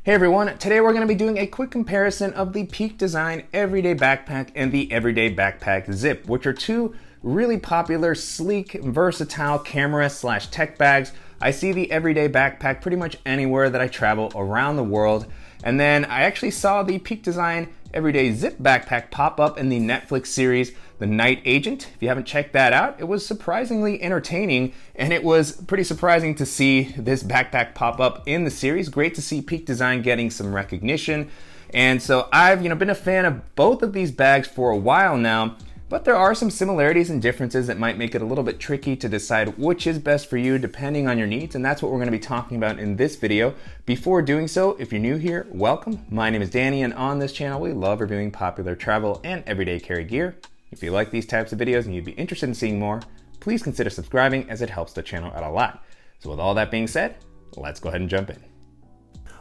Hey everyone, today we're going to be doing a quick comparison of the Peak Design Everyday Backpack and the Everyday Backpack Zip, which are two really popular, sleek, versatile camera/tech bags. I see the Everyday Backpack pretty much anywhere that I travel around the world. And then I actually saw the Peak Design Everyday Zip Backpack pop up in the Netflix series, The Night Agent. If you haven't checked that out, it was surprisingly entertaining, and it was pretty surprising to see this backpack pop up in the series. Great to see Peak Design getting some recognition. And so I've been a fan of both of these bags for a while now, but there are some similarities and differences that might make it a little bit tricky to decide which is best for you depending on your needs, and that's what we're going to be talking about in this video. Before doing so, if you're new here, welcome. My name is Danny, and on this channel we love reviewing popular travel and everyday carry gear. If you like these types of videos and you'd be interested in seeing more, please consider subscribing as it helps the channel out a lot. So with all that being said, let's go ahead and jump in.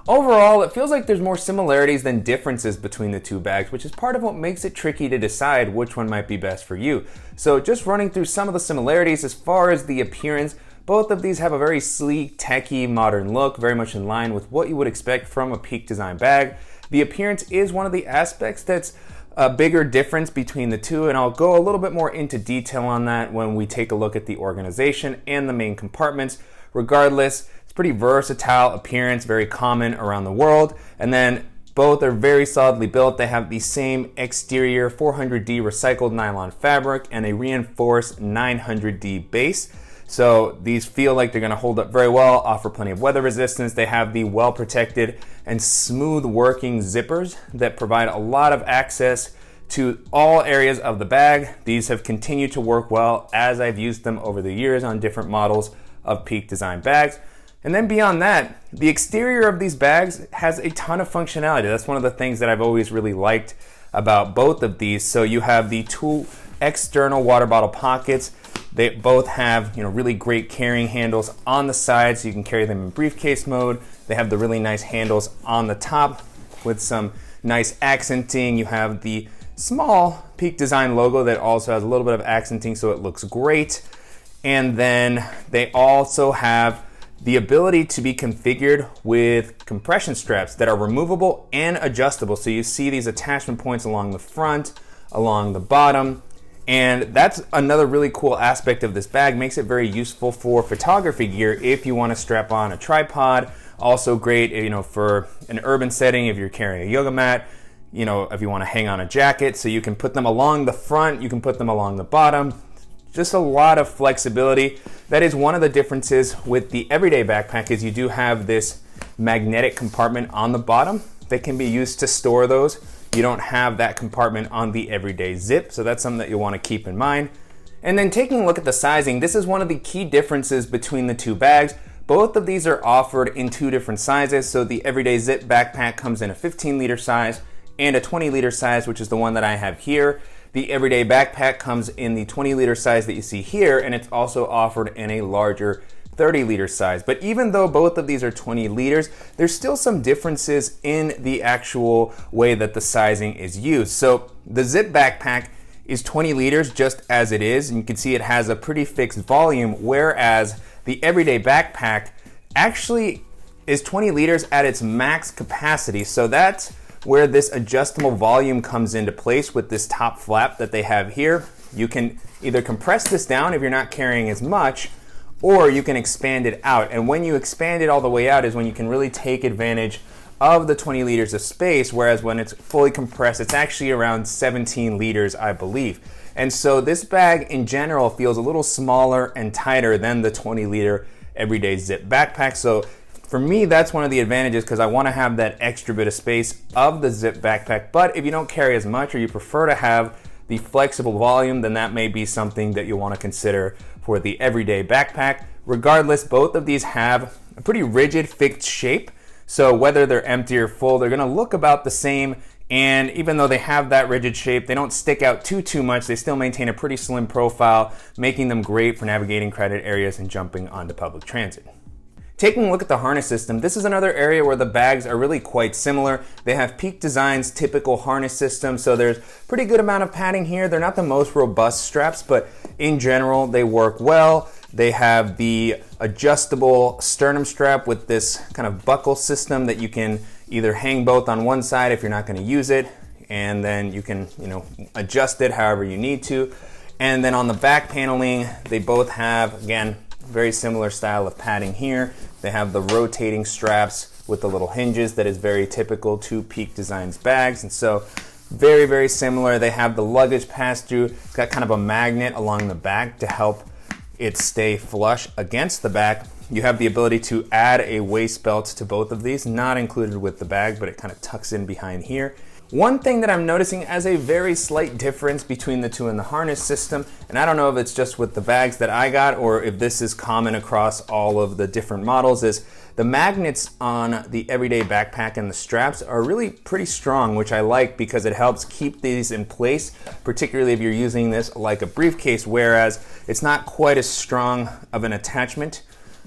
Overall, it feels like there's more similarities than differences between the two bags, which is part of what makes it tricky to decide which one might be best for you. So just running through some of the similarities as far as the appearance, both of these have a very sleek, techy, modern look, very much in line with what you would expect from a Peak Design bag. The appearance is one of the aspects that's a bigger difference between the two, and I'll go a little bit more into detail on that when we take a look at the organization and the main compartments. Regardless, pretty versatile appearance, very common around the world. And then both are very solidly built. They have the same exterior 400D recycled nylon fabric and a reinforced 900D base. So these feel like they're gonna hold up very well, offer plenty of weather resistance. They have the well protected and smooth working zippers that provide a lot of access to all areas of the bag. These have continued to work well as I've used them over the years on different models of Peak Design bags. And then beyond that, the exterior of these bags has a ton of functionality. That's one of the things that I've always really liked about both of these. So you have the two external water bottle pockets. They both have really great carrying handles on the side, so you can carry them in briefcase mode. They have the really nice handles on the top with some nice accenting. You have the small Peak Design logo that also has a little bit of accenting, so it looks great. And then they also have the ability to be configured with compression straps that are removable and adjustable. So you see these attachment points along the front, along the bottom, and that's another really cool aspect of this bag. Makes it very useful for photography gear if you want to strap on a tripod. Also great, for an urban setting if you're carrying a yoga mat, if you want to hang on a jacket. So you can put them along the front, you can put them along the bottom. Just a lot of flexibility. That is one of the differences with the Everyday Backpack, is you do have this magnetic compartment on the bottom that can be used to store those. You don't have that compartment on the Everyday Zip, so that's something that you'll want to keep in mind. And then taking a look at the sizing, this is one of the key differences between the two bags. Both of these are offered in two different sizes. So the Everyday Zip Backpack comes in a 15-liter size and a 20-liter size, which is the one that I have here. The Everyday Backpack comes in the 20-liter size that you see here, and it's also offered in a larger 30-liter size. But even though both of these are 20 liters, there's still some differences in the actual way that the sizing is used. So the Zip Backpack is 20 liters just as it is, and you can see it has a pretty fixed volume, whereas the Everyday Backpack actually is 20 liters at its max capacity. So that's where this adjustable volume comes into place with this top flap that they have here. You can either compress this down if you're not carrying as much, or you can expand it out. And when you expand it all the way out is when you can really take advantage of the 20 liters of space, whereas when it's fully compressed, it's actually around 17 liters, I believe. And so this bag in general feels a little smaller and tighter than the 20-liter Everyday Zip Backpack. So for me, that's one of the advantages, because I want to have that extra bit of space of the Zip Backpack. But if you don't carry as much, or you prefer to have the flexible volume, then that may be something that you'll want to consider for the Everyday Backpack. Regardless, both of these have a pretty rigid, fixed shape. So whether they're empty or full, they're going to look about the same. And even though they have that rigid shape, they don't stick out too much. They still maintain a pretty slim profile, making them great for navigating crowded areas and jumping onto public transit. Taking a look at the harness system, this is another area where the bags are really quite similar. They have Peak Design's typical harness system, so there's pretty good amount of padding here. They're not the most robust straps, but in general, they work well. They have the adjustable sternum strap with this kind of buckle system that you can either hang both on one side if you're not going to use it, and then you can, adjust it however you need to. And then on the back paneling, they both have, again, very similar style of padding here. They have the rotating straps with the little hinges that is very typical to Peak Designs bags. And so very, very similar. They have the luggage pass-through. It's got kind of a magnet along the back to help it stay flush against the back. You have the ability to add a waist belt to both of these, not included with the bag, but it kind of tucks in behind here. One thing that I'm noticing as a very slight difference between the two in the harness system, and I don't know if it's just with the bags that I got or if this is common across all of the different models, is the magnets on the everyday backpack and the straps are really pretty strong, which I like because it helps keep these in place, particularly if you're using this like a briefcase, whereas it's not quite as strong of an attachment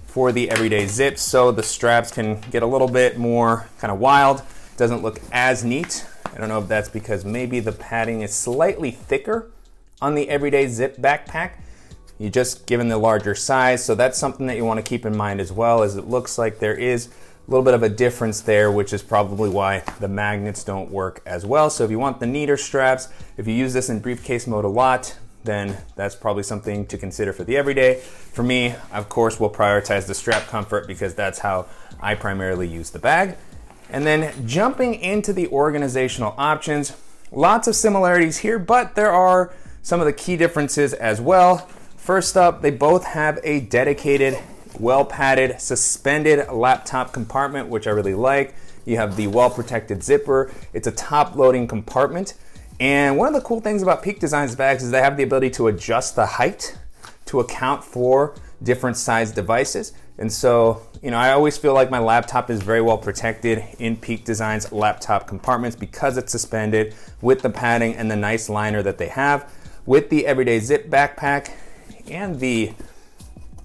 for the everyday zip, so the straps can get a little bit more kind of wild. It doesn't look as neat. I don't know if that's because maybe the padding is slightly thicker on the everyday zip backpack. You just given the larger size, so that's something that you want to keep in mind as well, as it looks like there is a little bit of a difference there, which is probably why the magnets don't work as well. So if you want the neater straps, if you use this in briefcase mode a lot, then that's probably something to consider for the everyday. For me, of course, we'll prioritize the strap comfort because that's how I primarily use the bag. And then jumping into the organizational options, lots of similarities here, but there are some of the key differences as well. First up, they both have a dedicated, well-padded, suspended laptop compartment, which I really like. You have the well-protected zipper. It's a top-loading compartment. And one of the cool things about Peak Designs bags is they have the ability to adjust the height to account for different size devices. And so, I always feel like my laptop is very well protected in Peak Designs laptop compartments because it's suspended with the padding and the nice liner that they have. With the everyday zip backpack and the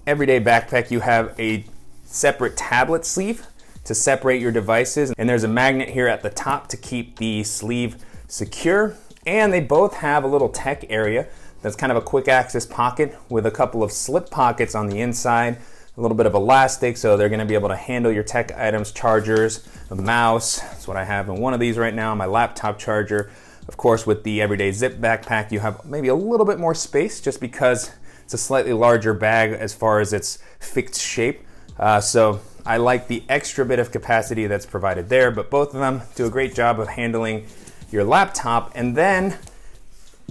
everyday backpack, you have a separate tablet sleeve to separate your devices. And there's a magnet here at the top to keep the sleeve secure. And they both have a little tech area that's kind of a quick access pocket with a couple of slip pockets on the inside, a little bit of elastic, so they're going to be able to handle your tech items, chargers, a mouse. That's what I have in one of these right now, my laptop charger. Of course, with the everyday zip backpack, you have maybe a little bit more space just because it's a slightly larger bag as far as its fixed shape. So I like the extra bit of capacity that's provided there, but both of them do a great job of handling your laptop. And then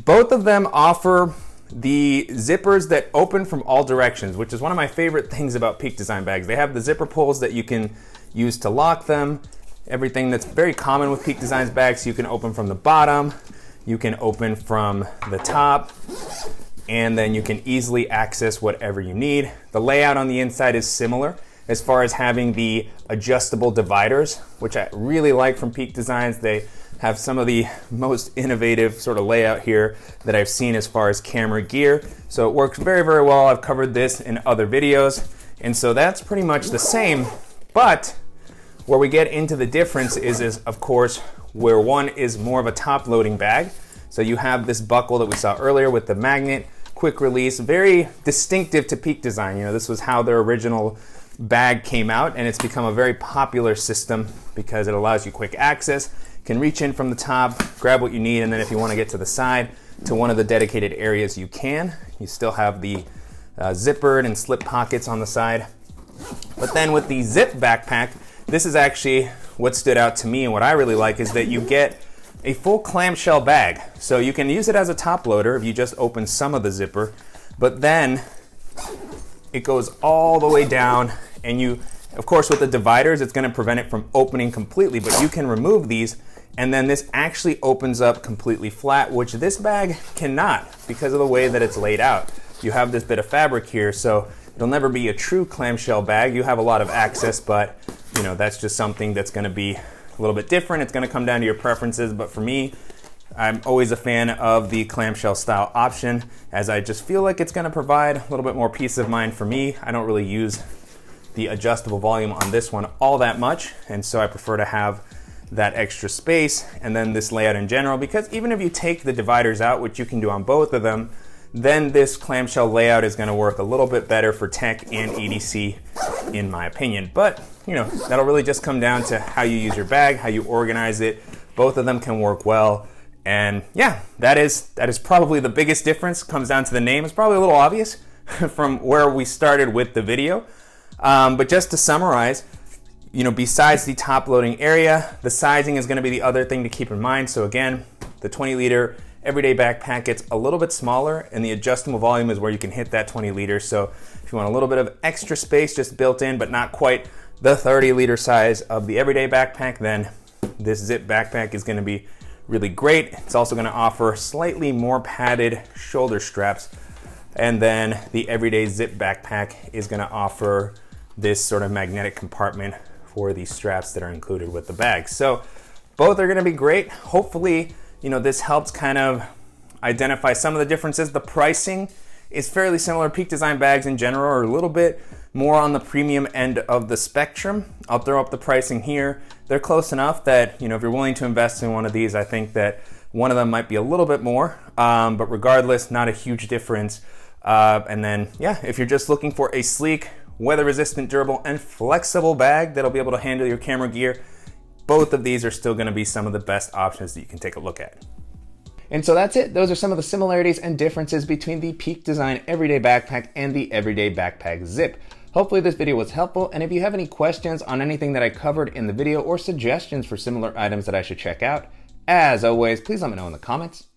both of them offer the zippers that open from all directions, which is one of my favorite things about Peak Design bags. They have the zipper pulls that you can use to lock them, everything that's very common with Peak Designs bags. You can open from the bottom, you can open from the top, and then you can easily access whatever you need. The layout on the inside is similar as far as having the adjustable dividers, which I really like from Peak Designs. They have some of the most innovative sort of layout here that I've seen as far as camera gear. So it works very, very well. I've covered this in other videos. And so that's pretty much the same. But where we get into the difference is of course, where one is more of a top loading bag. So you have this buckle that we saw earlier with the magnet, quick release, very distinctive to Peak Design. This was how their original bag came out, and it's become a very popular system because it allows you quick access. You can reach in from the top, grab what you need, and then if you want to get to the side to one of the dedicated areas, you can. You still have the zippered and slip pockets on the side. But then with the zip backpack, this is actually what stood out to me, and what I really like is that you get a full clamshell bag. So you can use it as a top loader if you just open some of the zipper, but then it goes all the way down, and you, of course, with the dividers, it's going to prevent it from opening completely, but you can remove these, and then this actually opens up completely flat, which this bag cannot because of the way that it's laid out. You have this bit of fabric here, so it'll never be a true clamshell bag. You have a lot of access, but that's just something that's going to be a little bit different. It's going to come down to your preferences, but for me, I'm always a fan of the clamshell style option, as I just feel like it's going to provide a little bit more peace of mind for me. I don't really use the adjustable volume on this one all that much, and so I prefer to have that extra space and then this layout in general, because even if you take the dividers out, which you can do on both of them, then this clamshell layout is going to work a little bit better for tech and EDC in my opinion. But, you know, that'll really just come down to how you use your bag, how you organize it. Both of them can work well. And yeah, that is probably the biggest difference. Comes down to the name. It's probably a little obvious from where we started with the video. But just to summarize, you know, besides the top loading area, the sizing is going to be the other thing to keep in mind. So again, the 20-liter everyday backpack gets a little bit smaller, and the adjustable volume is where you can hit that 20 liters. So if you want a little bit of extra space just built in, but not quite the 30-liter size of the everyday backpack, then this zip backpack is going to be really great. It's also going to offer slightly more padded shoulder straps. And then the everyday zip backpack is going to offer this sort of magnetic compartment for the straps that are included with the bag. So both are going to be great. Hopefully, you know, this helps kind of identify some of the differences. The pricing is fairly similar. Peak Design bags in general are a little bit more on the premium end of the spectrum. I'll throw up the pricing here. They're close enough that, you know, if you're willing to invest in one of these, I think that one of them might be a little bit more, but regardless, not a huge difference. And then, yeah, if you're just looking for a sleek, weather-resistant, durable, and flexible bag that'll be able to handle your camera gear, both of these are still going to be some of the best options that you can take a look at. And so that's it. Those are some of the similarities and differences between the Peak Design Everyday Backpack and the Everyday Backpack Zip. Hopefully this video was helpful, and if you have any questions on anything that I covered in the video or suggestions for similar items that I should check out, as always, please let me know in the comments.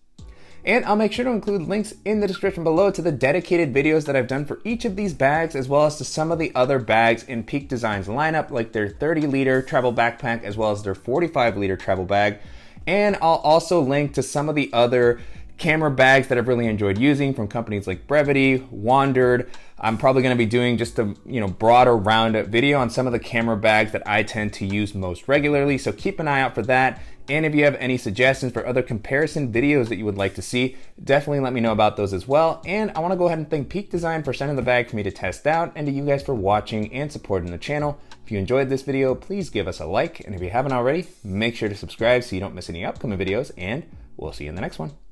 And I'll make sure to include links in the description below to the dedicated videos that I've done for each of these bags, as well as to some of the other bags in Peak Design's lineup, like their 30-liter travel backpack, as well as their 45-liter travel bag. And I'll also link to some of the other camera bags that I've really enjoyed using from companies like Brevity, Wandered. I'm probably going to be doing just a broader roundup video on some of the camera bags that I tend to use most regularly, so keep an eye out for that. And if you have any suggestions for other comparison videos that you would like to see, definitely let me know about those as well. And I want to go ahead and thank Peak Design for sending the bag for me to test out, and to you guys for watching and supporting the channel. If you enjoyed this video, please give us a like, and if you haven't already, make sure to subscribe so you don't miss any upcoming videos, and we'll see you in the next one.